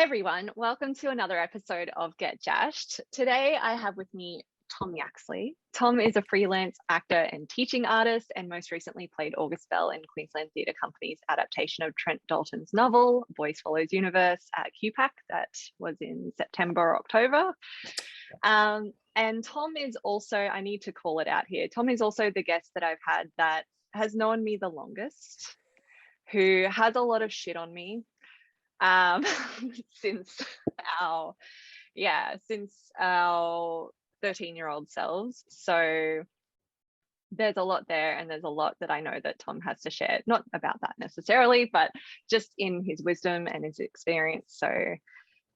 Hey everyone, welcome to another episode of Get Jashed. Today I have with me Tom Yaxley. Tom is a freelance actor and teaching artist, and most recently played August Bell in Queensland Theatre Company's adaptation of Trent Dalton's novel, Boys Follows Universe at QPAC. That was in September, October. And Tom is also, I need to call it out here, Tom is also the guest that I've had that has known me the longest, who has a lot of shit on me since our 13-year-old selves. So there's a lot there, and there's a lot that I know that Tom has to share, not about that necessarily, but just in his wisdom and his experience. So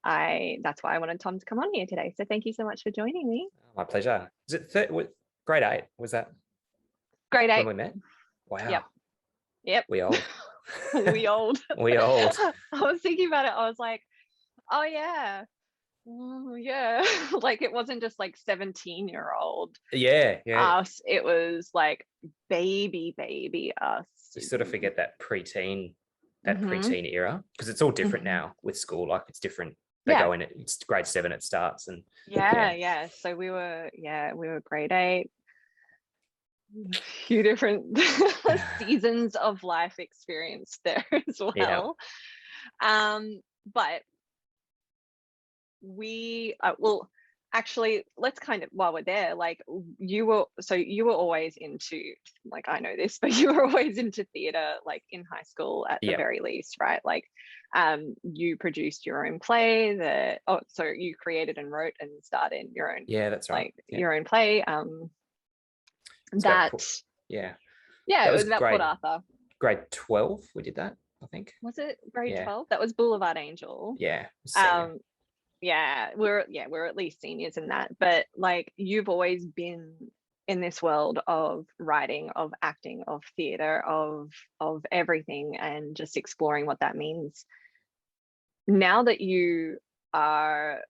that's why I wanted Tom to come on here today. So thank you so much for joining me. My pleasure. Is it grade 8? Was that grade 8 when we met? Wow. Yep. We old. We old. We old. I was thinking about it. I was like, oh yeah. Like it wasn't just like 17-year-old Yeah. us. It was like baby us. You sort of forget that preteen era, because it's all different now with school. Like it's different. They go in, it's grade 7 it starts, and so we were grade 8. A few different seasons of life experience there as well. But we actually, let's kind of, while we're there, like you were always into, like, I know this, but you were always into theatre, like in high school at the very least, right? Like you produced your own play, so you created and wrote and started your own, that's right, like your own play. It was about Port Arthur. Grade 12 we did that, I think. Was it grade 12? That was Boulevard Angel. We're at least seniors in that, but like you've always been in this world of writing, of acting, of theatre, of everything, and just exploring what that means. Now that you are,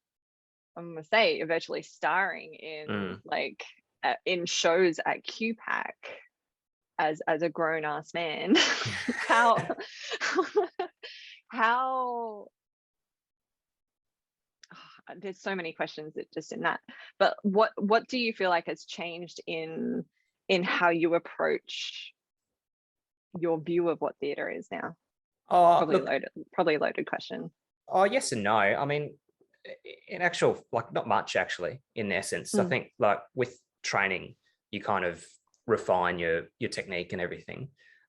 I'm gonna say, virtually starring in in shows at QPAC as a grown-ass man, how there's so many questions that just in that, but what do you feel like has changed in how you approach your view of what theatre is now? Probably a loaded question. Yes and no. I mean, in actual, like, not much actually, in essence. I think like with training you kind of refine your technique and everything,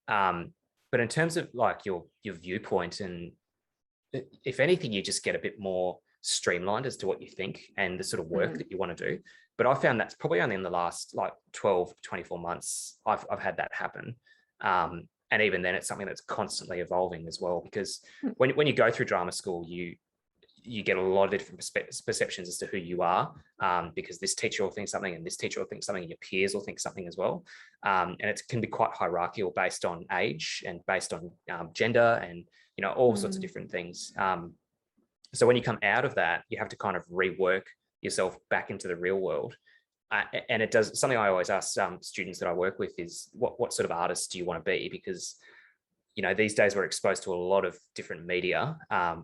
but in terms of like your viewpoint, and if anything you just get a bit more streamlined as to what you think and the sort of work that you want to do. But I found that's probably only in the last like 12 24 months I've had that happen, and even then it's something that's constantly evolving as well, because when you go through drama school you get a lot of different perceptions as to who you are, because this teacher will think something and this teacher will think something and your peers will think something as well, and it can be quite hierarchical based on age and based on gender and all sorts of different things. So when you come out of that you have to kind of rework yourself back into the real world, and it does something I always ask students that I work with is what sort of artist do you want to be, because these days we're exposed to a lot of different media,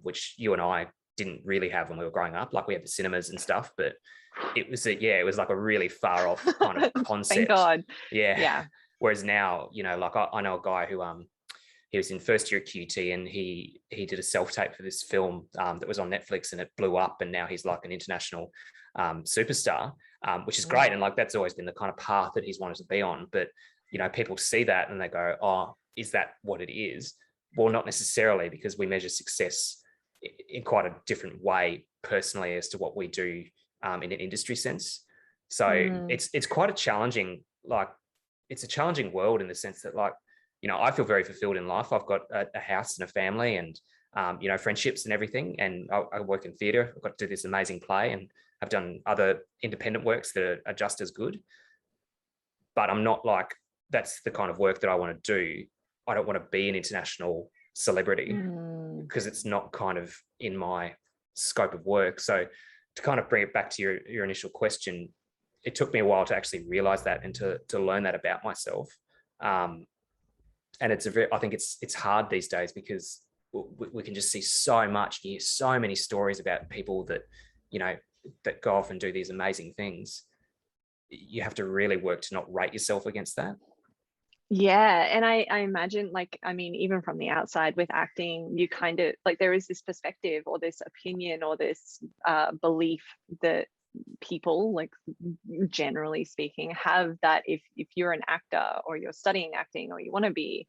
which you and I didn't really have when we were growing up. Like we had the cinemas and stuff, but it was like a really far off kind of concept. Thank God. Yeah. Whereas now, like I know a guy who he was in first year at QT, and he did a self-tape for this film that was on Netflix, and it blew up, and now he's like an international superstar, which is great. And like that's always been the kind of path that he's wanted to be on. But people see that and they go, oh, is that what it is? Well, not necessarily, because we measure success in quite a different way personally as to what we do in an industry sense. So it's quite a challenging, like it's a challenging world in the sense that, like, I feel very fulfilled in life. I've got a house and a family and friendships and everything, and I work in theatre. I've got to do this amazing play, and I've done other independent works that are just as good, but I'm not like, that's the kind of work that I want to do. I don't want to be an international celebrity because it's not kind of in my scope of work. So to kind of bring it back to your initial question, it took me a while to actually realize that and to learn that about myself. And I think it's hard these days because we can just see so much, hear so many stories about people that, that go off and do these amazing things. You have to really work to not rate yourself against that. Yeah. And I imagine, like, I mean, even from the outside with acting, you kind of like, there is this perspective or this opinion or this belief that people, like, generally speaking, have, that if you're an actor or you're studying acting or you want to be,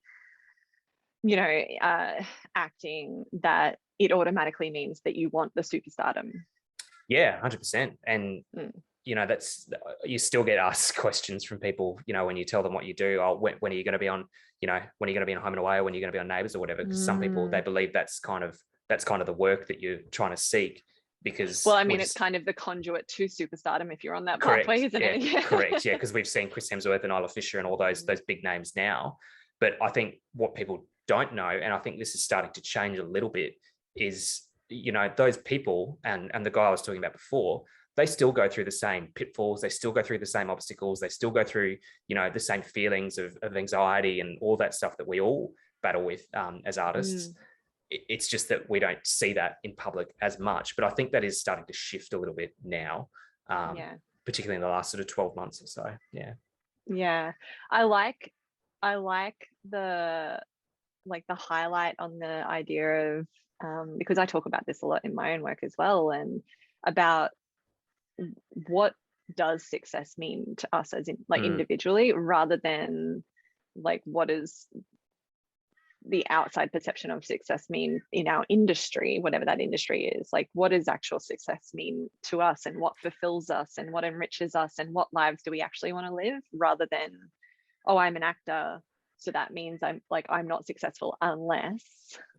acting, that it automatically means that you want the superstardom. Yeah, 100%. And that's, you still get asked questions from people, when you tell them what you do. Oh, when are you going to be on, when are you going to be on Home and Away, or when are you going to be on Neighbours or whatever? Because some people, they believe that's kind of the work that you're trying to seek. Because, well, I mean, it's kind of the conduit to superstardom if you're on that pathway, isn't it? Yeah. Correct. Yeah, because we've seen Chris Hemsworth and Isla Fisher and all those big names now. But I think what people don't know, and I think this is starting to change a little bit, is, those people and the guy I was talking about before, they still go through the same pitfalls, they still go through the same obstacles, they still go through, the same feelings of anxiety and all that stuff that we all battle with as artists. It's just that we don't see that in public as much, but I think that is starting to shift a little bit now, particularly in the last sort of 12 months or so. Yeah, I like the highlight on the idea of, because I talk about this a lot in my own work as well, and about what does success mean to us as in, like, individually, rather than like what is the outside perception of success mean in our industry, whatever that industry is. Like, what does actual success mean to us, and what fulfills us, and what enriches us, and what lives do we actually want to live, rather than, oh, I'm an actor, so that means I'm not successful unless.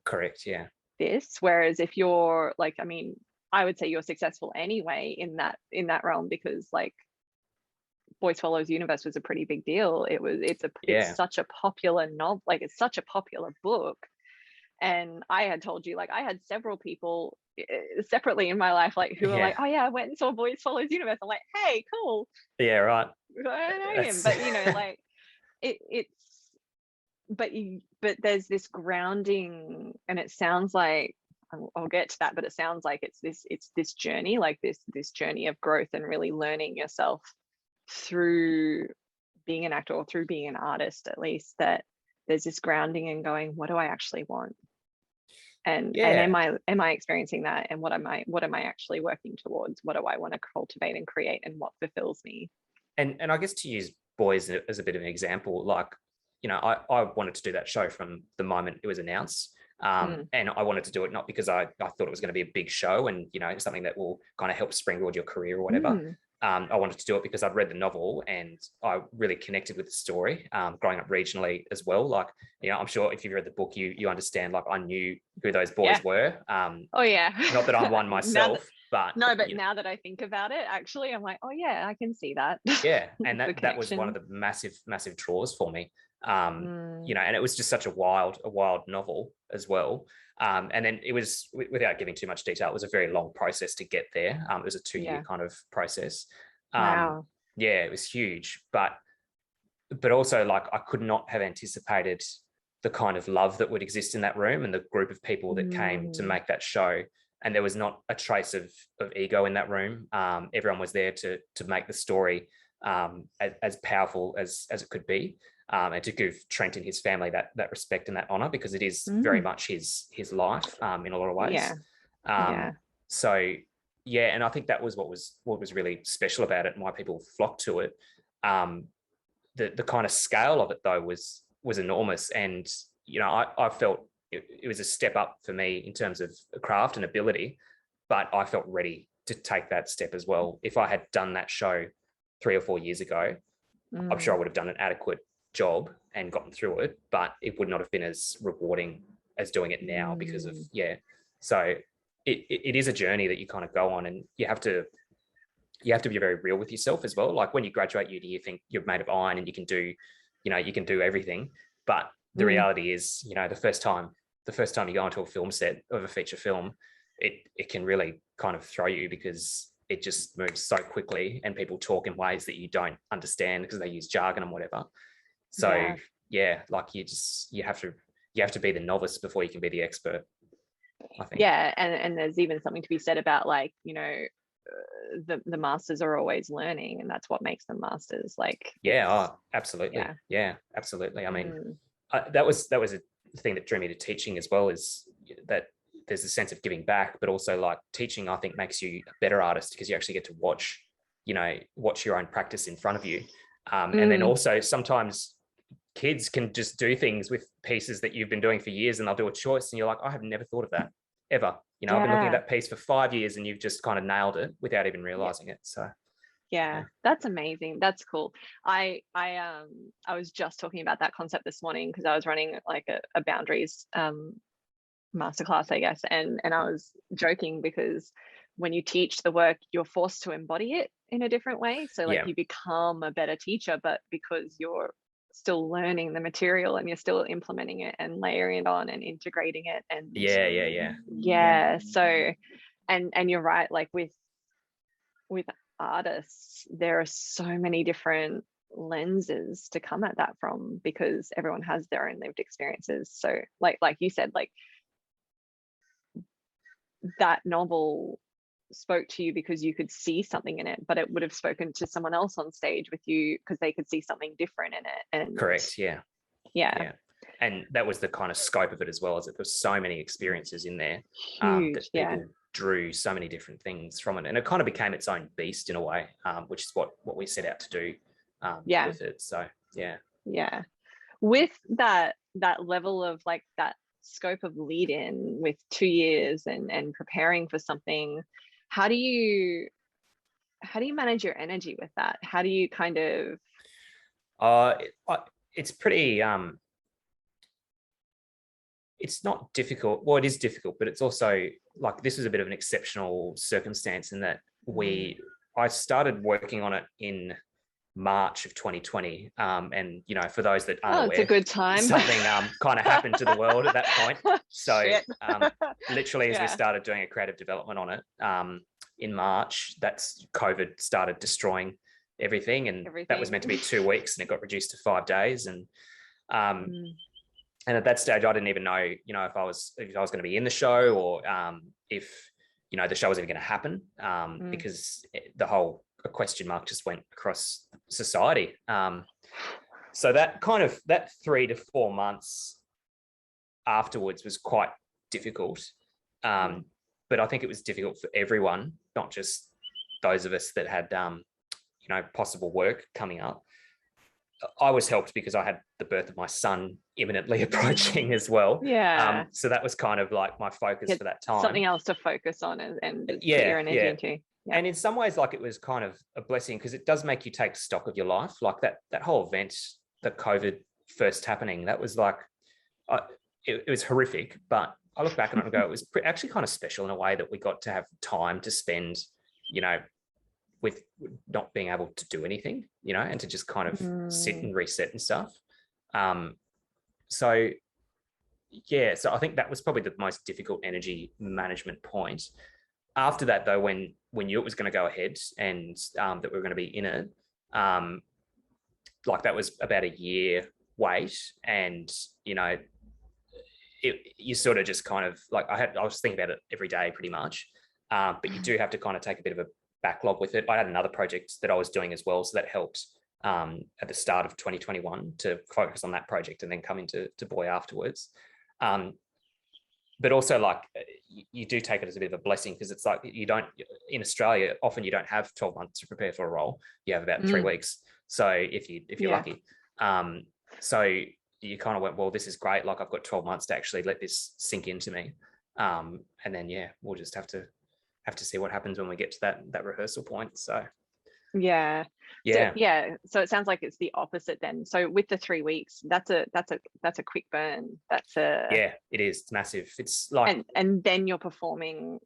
Correct. Yeah. This. Whereas if you're like, I mean, I would say you're successful anyway in that realm, because like Boys Follows Universe was a pretty big deal. It's such a popular novel, like it's such a popular book. And I had told you, like, I had several people separately in my life, like, who were like, oh yeah, I went and saw Boys Follows Universe. I'm like, hey, cool. Yeah, right. I know him, but like but there's this grounding, and it sounds like, I'll get to that, but it sounds like it's this journey, like this journey of growth and really learning yourself through being an actor, or through being an artist at least, that there's this grounding and going, what do I actually want? And am I experiencing that? And what am I actually working towards? What do I want to cultivate and create, and what fulfills me? And I guess, to use Boys as a bit of an example, like, I wanted to do that show from the moment it was announced. And I wanted to do it not because I thought it was going to be a big show and, something that will kind of help springboard your career or whatever. I wanted to do it because I'd read the novel and I really connected with the story, growing up regionally as well. Like, I'm sure if you've read the book, you understand, like, I knew who those boys were. Oh yeah. Not that I'm one myself, but now that I think about it, actually, I'm like, oh yeah, I can see that. Yeah. And that was one of the massive draws for me. And it was just such a wild novel as well. And then it was, without giving too much detail, it was a very long process to get there. It was a 2-year kind of process. Wow. Yeah, it was huge, but also, like, I could not have anticipated the kind of love that would exist in that room and the group of people that came to make that show. And there was not a trace of ego in that room. Everyone was there to make the story as powerful as it could be. And to give Trent and his family that respect and that honor, because it is very much his life in a lot of ways. So yeah, and I think that was what was really special about it and why people flocked to it. The kind of scale of it, though, was enormous, and I felt it was a step up for me in terms of craft and ability, but I felt ready to take that step as well. If I had done that show 3 or 4 years ago, I'm sure I would have done an adequate job and gotten through it, but it would not have been as rewarding as doing it now because of so it is a journey that you kind of go on, and you have to be very real with yourself as well. Like, when you graduate uni, you think you're made of iron and you can do everything, but the reality is, the first time you go into a film set of a feature film, it can really kind of throw you, because it just moves so quickly and people talk in ways that you don't understand because they use jargon and whatever. So like, you have to be the novice before you can be the expert. I think. Yeah, and there's even something to be said about, like, you know, the masters are always learning, and that's what makes them masters. Like, Absolutely. Yeah, absolutely. I mean, mm, that was a thing that drew me to teaching as well, is that there's a sense of giving back, but also like teaching, I think, makes you a better artist because you actually get to watch your own practice in front of you. And then also sometimes kids can just do things with pieces that you've been doing for years, and they'll do a choice and you're like, I have never thought of that ever. You know, I've been looking at that piece for 5 years and you've just kind of nailed it without even realizing it. So yeah, that's amazing. That's cool. I was just talking about that concept this morning because I was running like a boundaries masterclass, I guess, and I was joking because when you teach the work, you're forced to embody it in a different way. So like you become a better teacher, but because you're still learning the material and you're still implementing it and layering it on and integrating it, and so and you're right, like with artists, there are so many different lenses to come at that from, because everyone has their own lived experiences. So like you said, like that novel spoke to you because you could see something in it, but it would have spoken to someone else on stage with you because they could see something different in it. And correct. Yeah. And that was the kind of scope of it as well, as it there's so many experiences in there that people drew so many different things from it, and it kind of became its own beast in a way, which is what we set out to do with it. So with that level of like that scope of lead in with 2 years and preparing for something, how do you manage your energy with that? How do you kind of it's pretty it's not difficult. Well, it is difficult, but it's also like, this is a bit of an exceptional circumstance in that I started working on it in March of 2020. And, you know, for those that aren't aware, it's a good time. Something kind of happened to the world at that point. So literally as we started doing a creative development on it in March, that's COVID started destroying everything. And that was meant to be 2 weeks and it got reduced to 5 days. And and at that stage, I didn't even know, you know, if I was going to be in the show, or if, you know, the show was even going to happen, because the whole question mark just went across society. So that 3 to 4 months afterwards was quite difficult. But I think it was difficult for everyone, not just those of us that had, you know, possible work coming up. I was helped because I had the birth of my son imminently approaching as well. So that was kind of like my focus for that time. Something else to focus on and put your energy into. And in some ways, like, it was kind of a blessing because it does make you take stock of your life. Like that whole event, the COVID first happening, that was like, it was horrific. But I look back on it and go, it was actually kind of special in a way that we got to have time to spend, you know, with not being able to do anything, you know, and to just kind of sit and reset and stuff. So I think that was probably the most difficult energy management point. After that, though, when we knew it was going to go ahead and that we were going to be in it, like that was about a year wait. And, you know, you sort of just kind of like, I was thinking about it every day pretty much, but you do have to kind of take a bit of a backlog with it. I had another project that I was doing as well, so that helped at the start of 2021 to focus on that project and then come into Boy afterwards. But also, like, you do take it as a bit of a blessing because it's like you don't, in Australia, often you don't have 12 months to prepare for a role. You have about 3 weeks. So if you're lucky, so you kind of went, well, this is great. Like, I've got 12 months to actually let this sink into me, and then we'll just have to see what happens when we get to that rehearsal point. So so it sounds like it's the opposite then. So with the 3 weeks, that's a quick burn. It is. It's massive. It's like, and then you're performing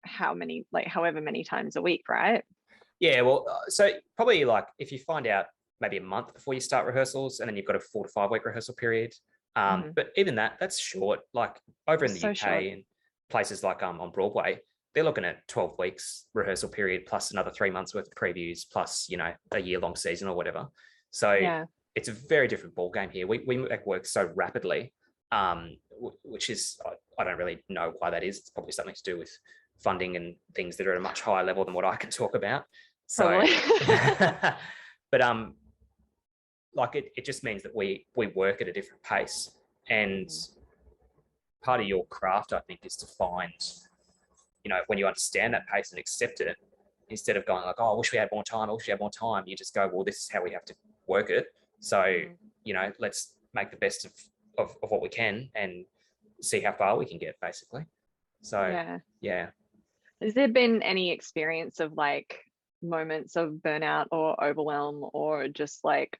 however many times a week, right? Well, so probably like if you find out maybe a month before you start rehearsals, and then you've got a 4 to 5 week rehearsal period. But even that's short. Like over in the UK and places like on Broadway, they're looking at 12 weeks rehearsal period plus another 3 months worth of previews plus, you know, a year-long season or whatever. So it's a very different ball game here. We make work so rapidly, which is, I don't really know why that is. It's probably something to do with funding and things that are at a much higher level than what I can talk about. So, but like it just means that we work at a different pace, and part of your craft, I think, is to find, you know, when you understand that pace and accept it, instead of going like, oh, I wish we had more time, I wish we had more time, you just go, well, this is how we have to work it. So, you know, let's make the best of what we can and see how far we can get, basically. So, yeah. Has there been any experience of like moments of burnout or overwhelm, or just like,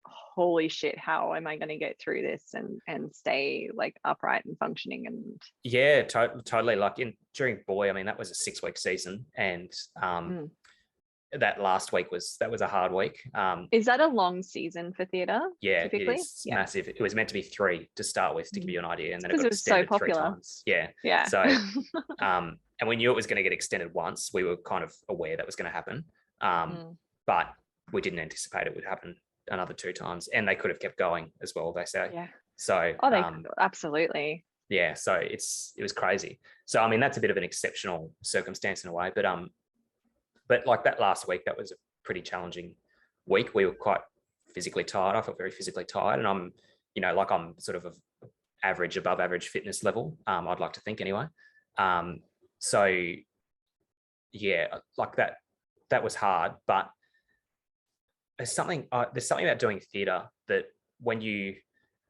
holy shit, how am I going to get through this and stay like upright and functioning? And yeah, totally. Like during Boy, I mean, that was a 6-week season, and that last week was a hard week. Is that a long season for theatre? Yeah, typically? It is massive. It was meant to be 3 to start with, to give you an idea, and then it got was so extended 3 popular. times. Yeah. So and we knew it was going to get extended once. We were kind of aware that was going to happen, but we didn't anticipate it would happen another 2 times, and they could have kept going as well, they say. So they absolutely. Yeah, so it was crazy. So I mean, that's a bit of an exceptional circumstance in a way, but like that last week, that was a pretty challenging week. We were quite physically tired. I felt very physically tired, and I'm, you know, like I'm sort of above average fitness level. I'd like to think anyway. So yeah, like that was hard, but there's something about doing theatre that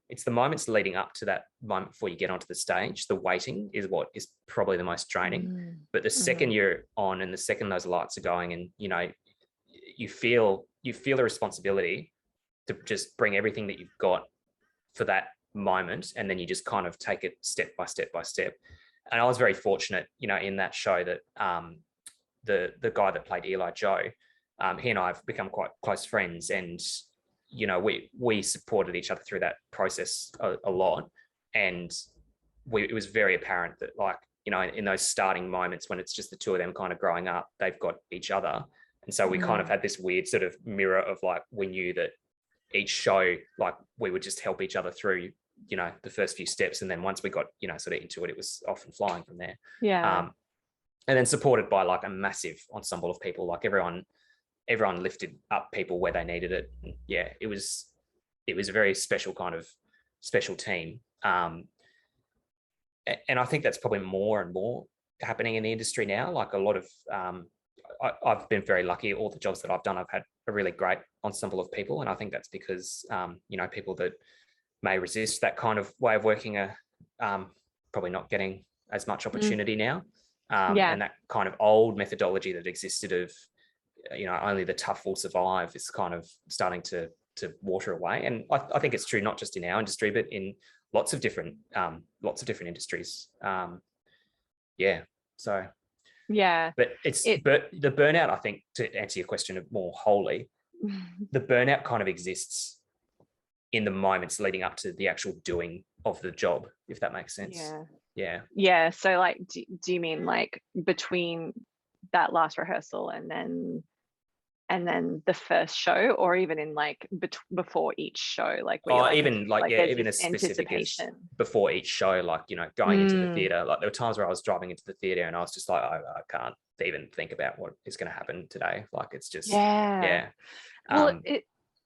it's the moments leading up to that moment before you get onto the stage. The waiting is what is probably the most draining. But the second you're on, and the second those lights are going, and you know, you feel the responsibility to just bring everything that you've got for that moment, and then you just kind of take it step by step by step. And I was very fortunate, you know, in that show that the guy that played Eli Joe, he and I have become quite close friends, and you know, we supported each other through that process a lot, and it was very apparent that, like, you know, in those starting moments when it's just the two of them kind of growing up, they've got each other, and so we kind of had this weird sort of mirror of, like, we knew that each show, like, we would just help each other through, you know, the first few steps, and then once we got, you know, sort of into it, it was off and flying from there. And then supported by like a massive ensemble of people, like everyone lifted up people where they needed it. And yeah, it was a very special team. And I think that's probably more and more happening in the industry now. Like a lot of, I've been very lucky. All the jobs that I've done, I've had a really great ensemble of people. And I think that's because, you know, people that may resist that kind of way of working are probably not getting as much opportunity now. And that kind of old methodology that existed of, you know, only the tough will survive is kind of starting to water away. And I think it's true not just in our industry, but in lots of different industries. So yeah, but the burnout, I think, to answer your question more wholly, the burnout kind of exists in the moments leading up to the actual doing of the job, if that makes sense. Yeah. So like, do you mean like between that last rehearsal and then the first show, or even in like before each show, like even as specific as before each show, like, you know, going into the theatre. Like there were times where I was driving into the theatre and I was just like, I can't even think about what is going to happen today. Like it's just well,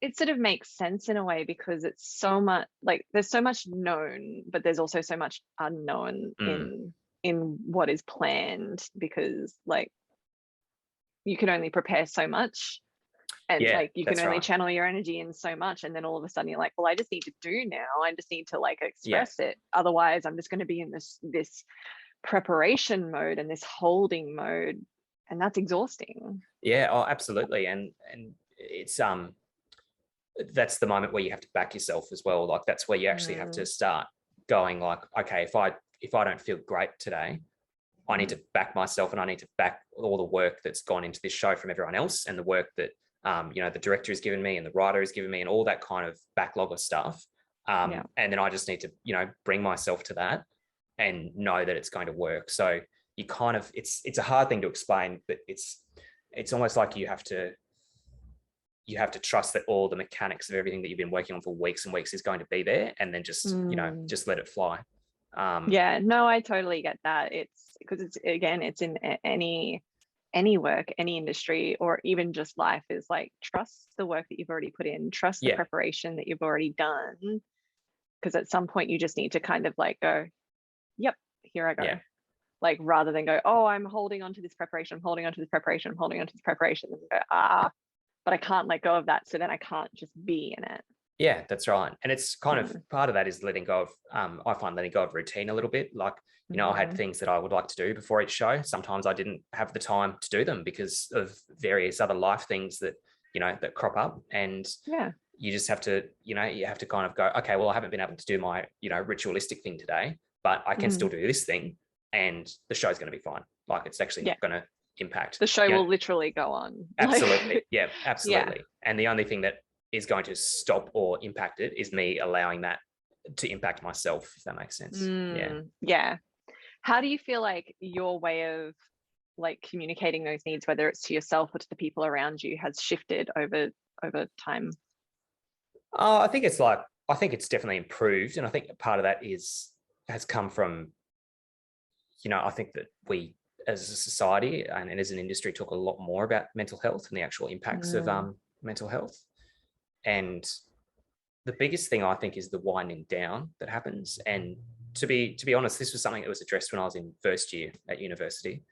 it sort of makes sense in a way, because it's so much, like there's so much known, but there's also so much unknown in what is planned, because like you can only prepare so much, and like you can only channel your energy in so much, and then all of a sudden you're like, well, I just need to do now, I just need to like express it, otherwise I'm just going to be in this preparation mode and this holding mode, and that's exhausting. Absolutely. And it's that's the moment where you have to back yourself as well. Like that's where you actually have to start going like, okay, if I don't feel great today, I need to back myself, and I need to back all the work that's gone into this show from everyone else, and the work that, you know, the director has given me and the writer has given me, and all that kind of backlog of stuff. And then I just need to, you know, bring myself to that and know that it's going to work. So you kind of, it's a hard thing to explain, but it's almost like you have to trust that all the mechanics of everything that you've been working on for weeks and weeks is going to be there, and then just, you know, just let it fly. Yeah, no, I totally get that. It's because it's again, it's in any work, any industry, or even just life, is like trust the work that you've already put in, trust the Yeah, preparation that you've already done. Because at some point you just need to kind of like go, yep, here I yeah, go. Like rather than go, oh, I'm holding on to this preparation, I'm holding on to this preparation, I'm holding on to this preparation, and go, but I can't let go of that. So then I can't just be in it. yeah, that's right. And it's kind of part of that is letting go of, I find letting go of routine a little bit. Like, I had things that I would like to do before each show. Sometimes I didn't have the time to do them because of various other life things that, that crop up. And Yeah. you just have to, you have to kind of go, okay, well, I haven't been able to do my, ritualistic thing today, but I can still do this thing and the show's going to be fine. Like it's actually not going to impact. The show will literally go on. Absolutely. Yeah, Yeah. absolutely. And the only thing that is going to stop or impact it is me allowing that to impact myself, if that makes sense. Yeah. How do you feel like your way of like communicating those needs, whether it's to yourself or to the people around you, has shifted over time? I think it's definitely improved. And I think part of that has come from, I think that we as a society and as an industry talk a lot more about mental health and the actual impacts of mental health. And the biggest thing I think is the winding down that happens. And to be honest, this was something that was addressed when I was in first year at university.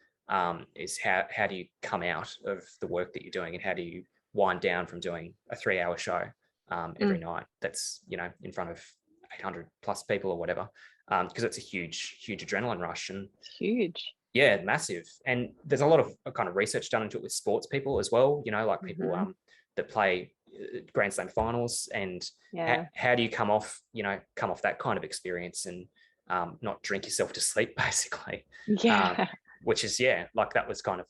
Is how do you come out of the work that you're doing, and how do you wind down from doing a 3-hour show every night that's in front of 800 plus people or whatever, because it's a huge adrenaline rush. And huge. Yeah, massive. And there's a lot of kind of research done into it with sports people as well, like people that play Grand Slam finals, and how do you come off that kind of experience and not drink yourself to sleep, basically. Which is, like that was kind of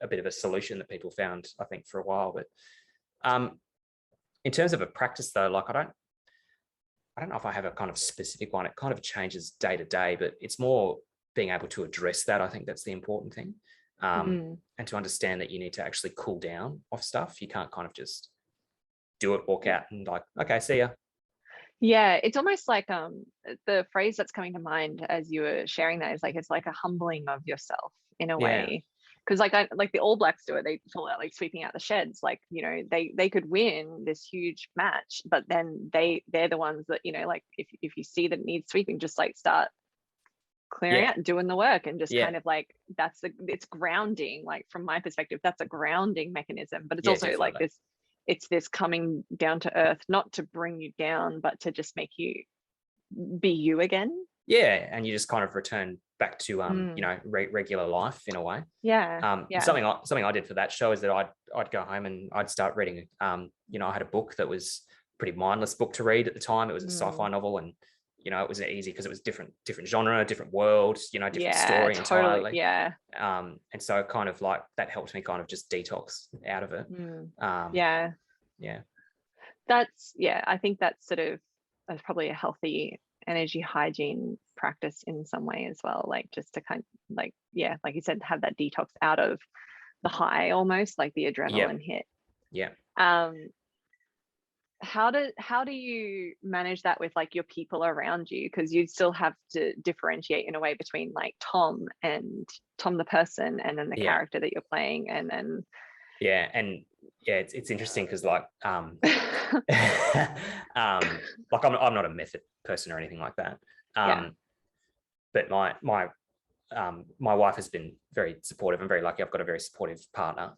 a bit of a solution that people found, I think, for a while. But in terms of a practice though, like I don't know if I have a kind of specific one. It kind of changes day to day, but it's more being able to address that. I think that's the important thing. And to understand that you need to actually cool down off stuff. You can't kind of just do it, walk out and like, okay, see ya. Yeah, it's almost like the phrase that's coming to mind as you were sharing that is like, it's like a humbling of yourself in a way. Because like the All Blacks do it, they call it like sweeping out the sheds. Like, they could win this huge match, but then they're the ones that, like if you see that it needs sweeping, just like start clearing out and doing the work, and just kind of like it's grounding. Like from my perspective, that's a grounding mechanism, but it's also definitely. Like this coming down to earth, not to bring you down, but to just make you be you again. And you just kind of return back to regular life in a way. Something I did for that show is that I'd go home and I'd start reading. I had a book that was a pretty mindless book to read at the time. It was a sci-fi novel, and it was easy because it was different genre, different world, different story entirely. And so kind of like that helped me kind of just detox out of it. I think that's probably a healthy energy hygiene practice in some way as well, like just to kind of like you said, have that detox out of the high, almost like the adrenaline hit. How do you manage that with like your people around you, because you still have to differentiate in a way between like Tom the person, and then the character that you're playing, and then it's interesting because like like I'm not a method person or anything like that, but my wife has been very supportive. I'm very lucky. I've got a very supportive partner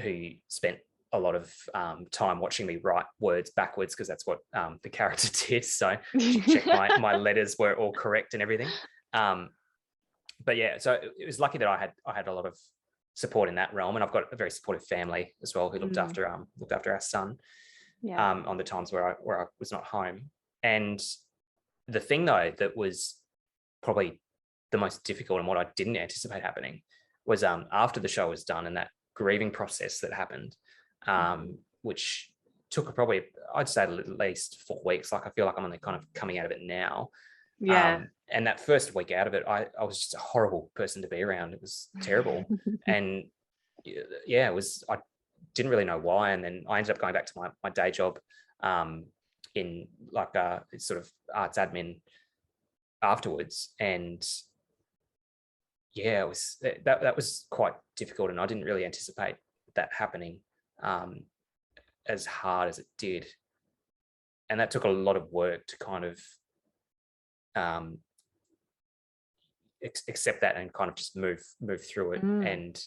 who spent a lot of time watching me write words backwards, because that's what the character did. So she checked my letters were all correct and everything. But so it was lucky that I had a lot of support in that realm, and I've got a very supportive family as well who looked after our son on the times where I was not home. And the thing though that was probably the most difficult, and what I didn't anticipate happening, was after the show was done and that grieving process that happened, which took probably, I'd say, at least 4 weeks. Like I feel like I'm only kind of coming out of it now. And that first week out of it, I was just a horrible person to be around. It was terrible. And it was, I didn't really know why. And then I ended up going back to my day job in like sort of arts admin afterwards. And yeah, it was that was quite difficult, and I didn't really anticipate that happening as hard as it did. And that took a lot of work to kind of accept that and kind of just move through it. And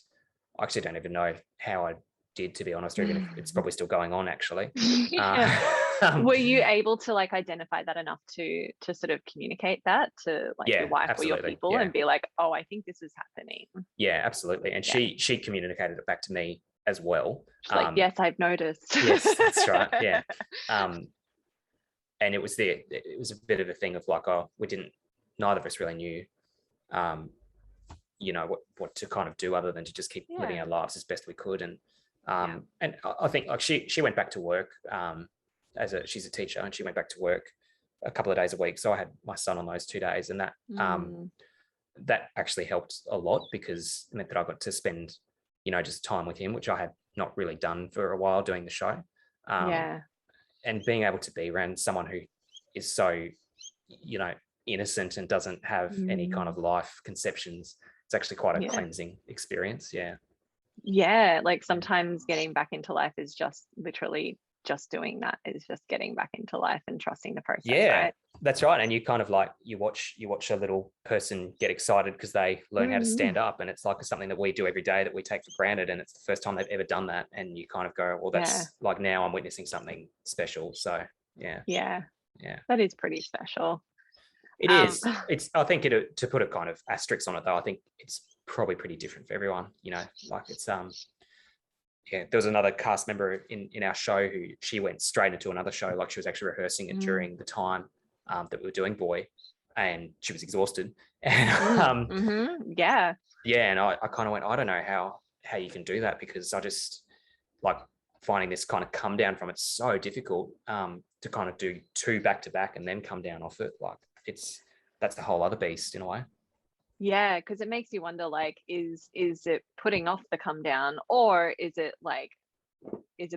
I actually don't even know how I did, to be honest, or even if it's probably still going on actually. Were you able to like identify that enough to sort of communicate that to like your wife or your people and be like, oh, I think this is happening? Yeah, absolutely. And she communicated it back to me as well. She's like, yes, I've noticed. Yes, that's right. Yeah. And it was a bit of a thing of like, oh, neither of us really knew you know, what to kind of do other than to just keep living our lives as best we could. And and I think like she went back to work she's a teacher, and she went back to work a couple of days a week. So I had my son on those 2 days, and that that actually helped a lot, because it meant that I got to spend, you know, just time with him, which I had not really done for a while doing the show. And being able to be around someone who is so, you know, innocent and doesn't have any kind of life conceptions, it's actually quite a cleansing experience. Like sometimes getting back into life is just literally just doing that, is just getting back into life and trusting the process. Right? That's right. And you kind of like you watch a little person get excited because they learn how to stand up, and it's like something that we do every day that we take for granted, and it's the first time they've ever done that, and you kind of go, well, that's like, now I'm witnessing something special. So that is pretty special. It is. It's, I think to put a kind of asterisk on it though, I think it's probably pretty different for everyone, you know, like it's there was another cast member in our show who she went straight into another show. Like she was actually rehearsing it during the time that we were doing Boy, and she was exhausted. And and I kind of went, I don't know how you can do that, because I just like finding this kind of come down from it's so difficult to kind of do 2 back to back and then come down off it. Like that's the whole other beast in a way. Yeah, because it makes you wonder, like, is it putting off the come down, or is it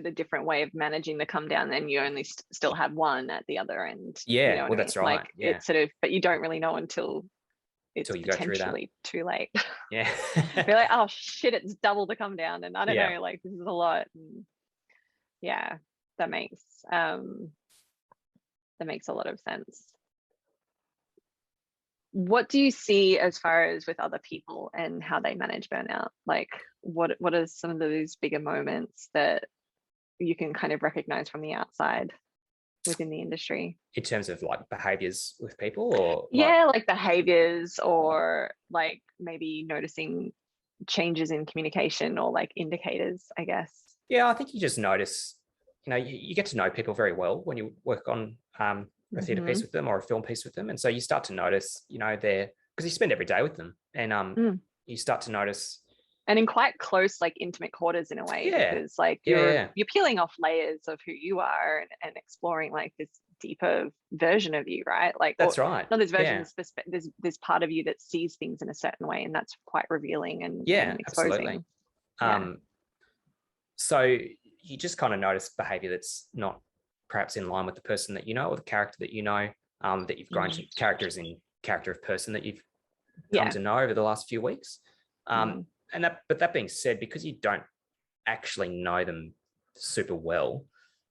a different way of managing the come down, and you only still have one at the other end? You know that's right. Like it's sort of, but you don't really know until it's you go through that. Too late. Yeah. Be like, oh shit, it's double the come down, and I don't know, like this is a lot. And that makes a lot of sense. What do you see as far as with other people and how they manage burnout? Like what are some of those bigger moments that you can kind of recognize from the outside within the industry? In terms of like behaviors with people, or like behaviors, or like maybe noticing changes in communication, or like indicators, I guess. Yeah, I think you just notice, you know, you get to know people very well when you work on a theatre piece with them or a film piece with them. And so you start to notice, you know, because you spend every day with them, and you start to notice. And in quite close, like intimate quarters in a way, because like you're peeling off layers of who you are and exploring like this deeper version of you, right? Like that's right. Not this version, this part of you that sees things in a certain way, and that's quite revealing and exposing. Absolutely. So you just kind of notice behavior that's not perhaps in line with the person that you know, or the character that you know, that you've grown to. Character of person that you've come to know over the last few weeks. But that being said, because you don't actually know them super well,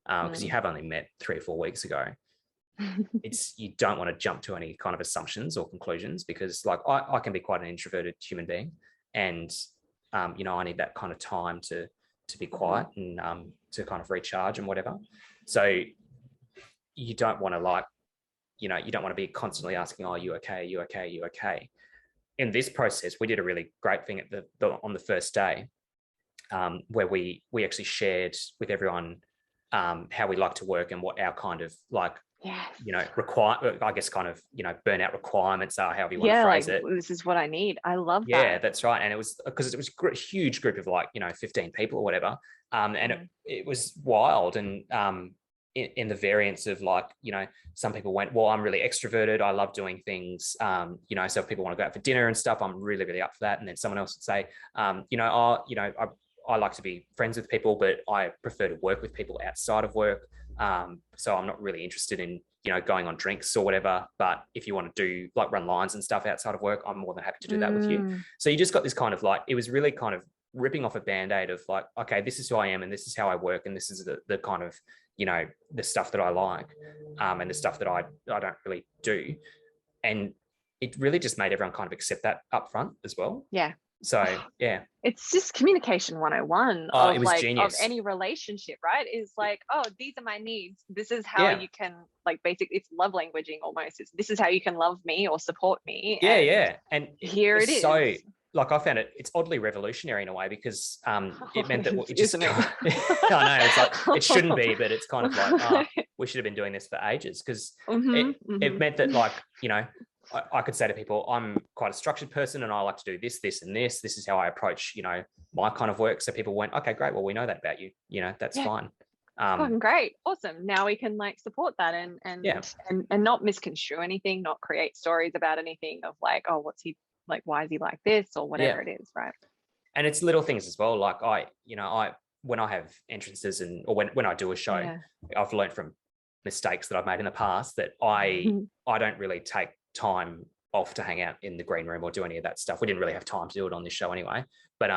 because you have only met 3 or 4 weeks ago, you don't want to jump to any kind of assumptions or conclusions, because like I can be quite an introverted human being, and you know, I need that kind of time to be quiet and to kind of recharge and whatever. So you don't want to, like, you know, you don't want to be constantly asking, oh, are you okay? Are you okay? Are you okay? In this process, we did a really great thing on the first day, where we actually shared with everyone how we like to work and what our kind of like, you know, I guess kind of, you know, burnout requirements are, however you want to phrase it. This is what I need. I love that. Yeah, that's right. And it was because it was a huge group of like, you know, 15 people or whatever. And it was wild. And in the variance of like, you know, some people went, well, I'm really extroverted, I love doing things, you know, so if people want to go out for dinner and stuff, I'm really, really up for that. And then someone else would say, you know, I like to be friends with people, but I prefer to work with people outside of work. So I'm not really interested in, going on drinks or whatever. But if you want to do like run lines and stuff outside of work, I'm more than happy to do that with you. So you just got this kind of like, it was really kind of ripping off a band-aid of like, okay, this is who I am and this is how I work. And this is the kind of, the stuff that I like, and the stuff that I don't really do. And it really just made everyone kind of accept that up front as well. Yeah. So yeah, it's just communication 101 it was like genius. of any relationship, right? Is like, oh, these are my needs. This is how you can like basically, it's love languaging almost. This is how you can love me or support me. Yeah. And here it is. So like I found it's oddly revolutionary in a way because it meant that it just, I know it's like, it shouldn't be, but it's kind of like, we should have been doing this for ages because it meant that like, I could say to people, I'm quite a structured person and I like to do this, this, and this. This is how I approach, my kind of work. So people went, okay, great. Well, we know that about you. That's fine. Great. Awesome. Now we can like support that and not misconstrue anything, not create stories about anything of like, oh, what's he like? Why is he like this or whatever it is, right? And it's little things as well. Like when I have entrances or when I do a show, I've learned from mistakes that I've made in the past that I don't really take time off to hang out in the green room or do any of that stuff. We didn't really have time to do it on this show anyway, but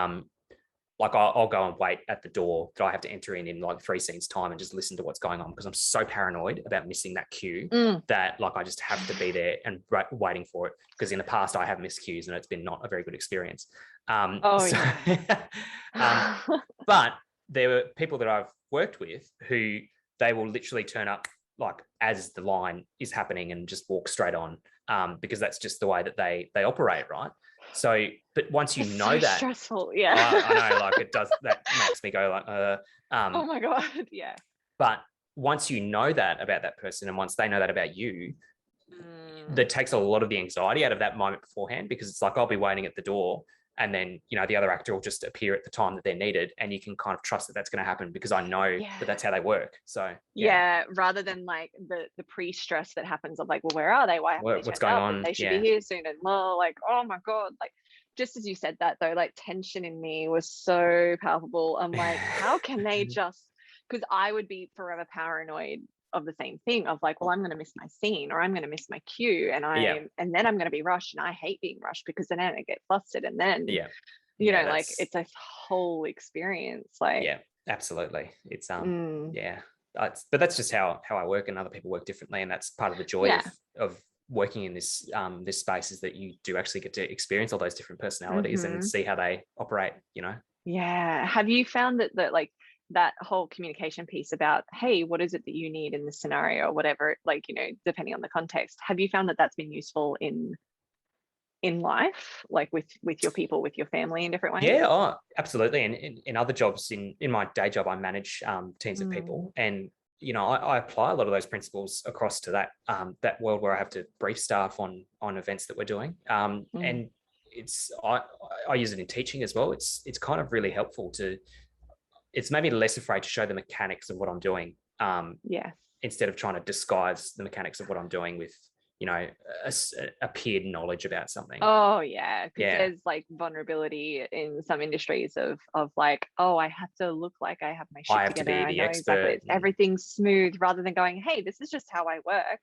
like I'll go and wait at the door that I have to enter in like 3 scenes time and just listen to what's going on because I'm so paranoid about missing that cue that like I just have to be there and waiting for it, because in the past I have missed cues and it's been not a very good experience. But there were people that I've worked with who they will literally turn up like as the line is happening and just walk straight on, because that's just the way that they operate, right? So, but once you know that, stressful, I know, like it does, that makes me go like, oh my God, yeah. But once you know that about that person, and once they know that about you, that takes a lot of the anxiety out of that moment beforehand, because it's like I'll be waiting at the door, and then the other actor will just appear at the time that they're needed, and you can kind of trust that that's going to happen because I know that that's how they work. So rather than like the pre-stress that happens of like, well, where are they? Why haven't they what's going on? They should be here soon. And more like, oh my God, like just as you said that though, like tension in me was so palpable. I'm like, how can they just, because I would be forever paranoid of the same thing of like, well, I'm going to miss my scene or I'm going to miss my cue, and then I'm going to be rushed, and I hate being rushed because then I get flustered, and then like it's a whole experience. Like absolutely, it's but that's just how I work, and other people work differently, and that's part of the joy of working in this this space, is that you do actually get to experience all those different personalities and see how they operate. Have you found that like that whole communication piece about, hey, what is it that you need in this scenario or whatever, like, depending on the context, have you found that that's been useful in life, like with your people, with your family in different ways? Absolutely. And in other jobs, in my day job, I manage teams of people, and I apply a lot of those principles across to that world where I have to brief staff on events that we're doing, and it's I use it in teaching as well. It's kind of really helpful it's made me less afraid to show the mechanics of what I'm doing. Instead of trying to disguise the mechanics of what I'm doing with, appeared knowledge about something. Oh yeah. Because there's like vulnerability in some industries of like, oh, I have to look like I have my shit together. I know exactly. Everything's smooth, rather than going, hey, this is just how I work.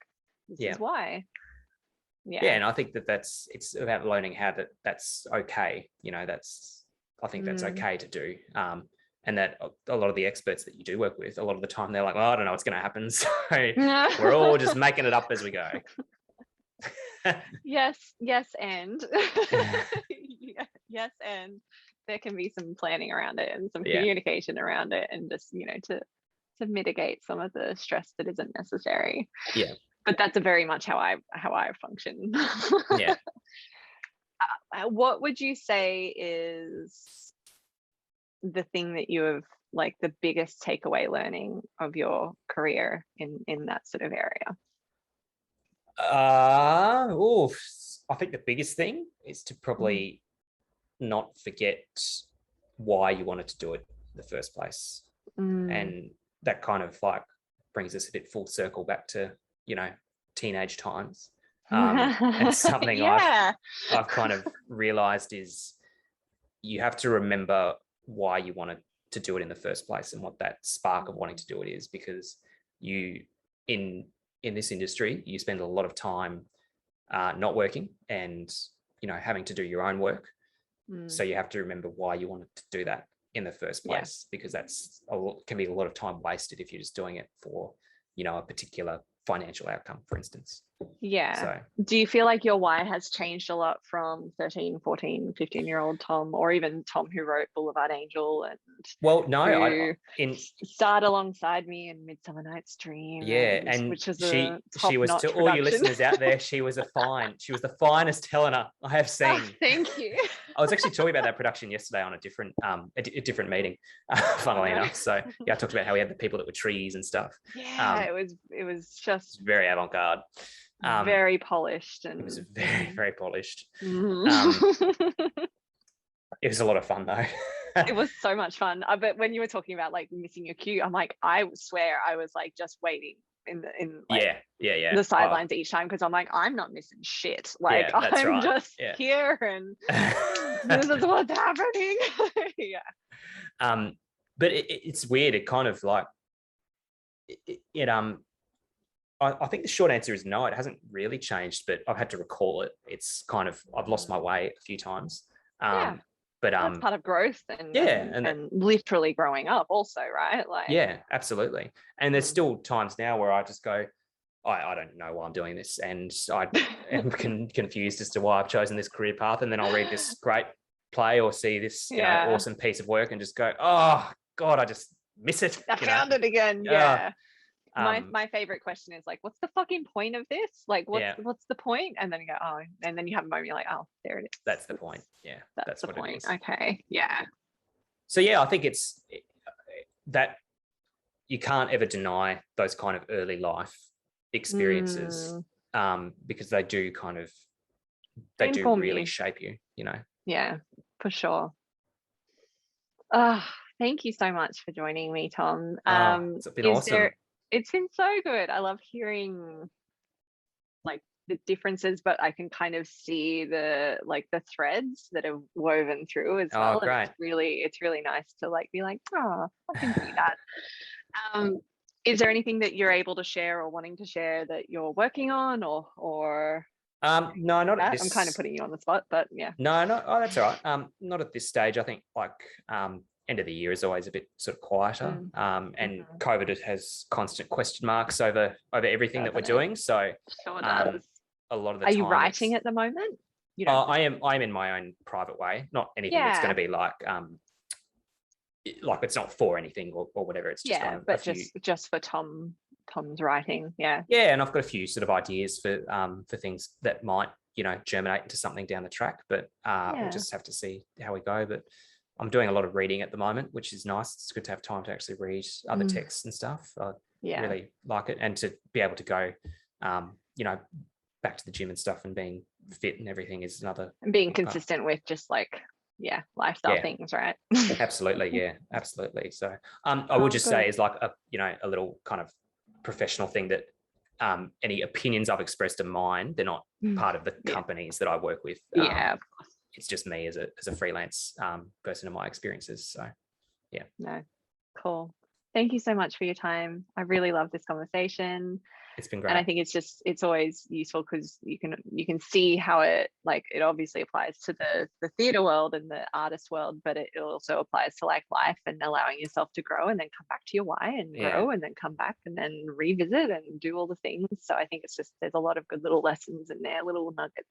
This is why. And I think it's about learning how that's okay. I think that's okay to do. And that a lot of the experts that you do work with, a lot of the time they're like, well, I don't know what's going to happen. So we're all just making it up as we go. Yes. And yes. And there can be some planning around it and some communication around it, and just, to mitigate some of the stress that isn't necessary. Yeah. But that's very much how I function. Yeah. What would you say is the thing that you have, like, the biggest takeaway learning of your career in that sort of area? I think the biggest thing is to probably not forget why you wanted to do it in the first place. And that kind of like brings us a bit full circle back to, teenage times. And something I've kind of realized is you have to remember why you wanted to do it in the first place and what that spark of wanting to do it is, because you in in this industry, you spend a lot of time not working and, having to do your own work. So you have to remember why you wanted to do that in the first place, because can be a lot of time wasted if you're just doing it for, a particular financial outcome, for instance. Yeah. So do you feel like your why has changed a lot from 13, 14, 15-year-old Tom, or even Tom who wrote Boulevard Angel and starred alongside me in Midsummer Night's Dream? Which was she was to all you listeners out there, she was the finest Helena I have seen. Oh, thank you. I was actually talking about that production yesterday on a different meeting, funnily enough. So I talked about how we had the people that were trees and stuff. It was just very avant-garde. Very polished, and it was very, very polished. Mm-hmm. It was a lot of fun though. It was so much fun. But when you were talking about like missing your cue, I'm like, I swear I was like just waiting in the sidelines each time, because I'm like, I'm not missing shit. Like I'm just here, and this is what's happening. But it's weird. It kind of like I think the short answer is no, it hasn't really changed, but I've had to recall it. It's kind of, I've lost my way a few times. But that's part of growth and literally growing up also, right? Like, yeah, absolutely. And there's still times now where I just go, I don't know why I'm doing this. And I am confused as to why I've chosen this career path. And then I'll read this great play or see this awesome piece of work and just go, oh God, I just miss it. I found it again. Yeah. My favorite question is like, what's the fucking point of this? Like, what's the point? And then you go, oh, and then you have a moment, you're like, oh, there it is. That's the point. Yeah, that's the point. Okay, yeah. So yeah, I think it's that you can't ever deny those kind of early life experiences, because they do really shape you. Yeah, for sure. Thank you so much for joining me, Tom. It's been awesome. It's been so good. I love hearing like the differences, but I can kind of see the threads that are woven through as well. Great. And it's really nice to like be like, oh, I can see that. Is there anything that you're able to share or wanting to share that you're working on, or no, not at this. I'm kind of putting you on the spot, but yeah. No, that's all right. Not at this stage. I think like end of the year is always a bit sort of quieter, and COVID has constant question marks over everything that we're doing. So sure does. A lot of the time. Are you writing at the moment? I am in my own private way. Not anything that's going to be like it's not for anything or whatever. It's just just for Tom's writing. Yeah. Yeah, and I've got a few sort of ideas for things that might germinate into something down the track, but we'll just have to see how we go. But I'm doing a lot of reading at the moment, which is nice. It's good to have time to actually read other texts and stuff. I really like it. And to be able to go, back to the gym and stuff and being fit and everything is another. And being consistent with just like, lifestyle things, right? Absolutely. Yeah, absolutely. So I would just say is like a little kind of professional thing that any opinions I've expressed are mine. They're not part of the companies that I work with. Of course. It's just me as a freelance person and my experiences. So, yeah. No, cool. Thank you so much for your time. I really love this conversation. It's been great. And I think it's always useful because you can see how it obviously applies to the theatre world and the artist world, but it also applies to like life and allowing yourself to grow and then come back to your why and grow and then come back and then revisit and do all the things. So I think there's a lot of good little lessons in there, little nuggets.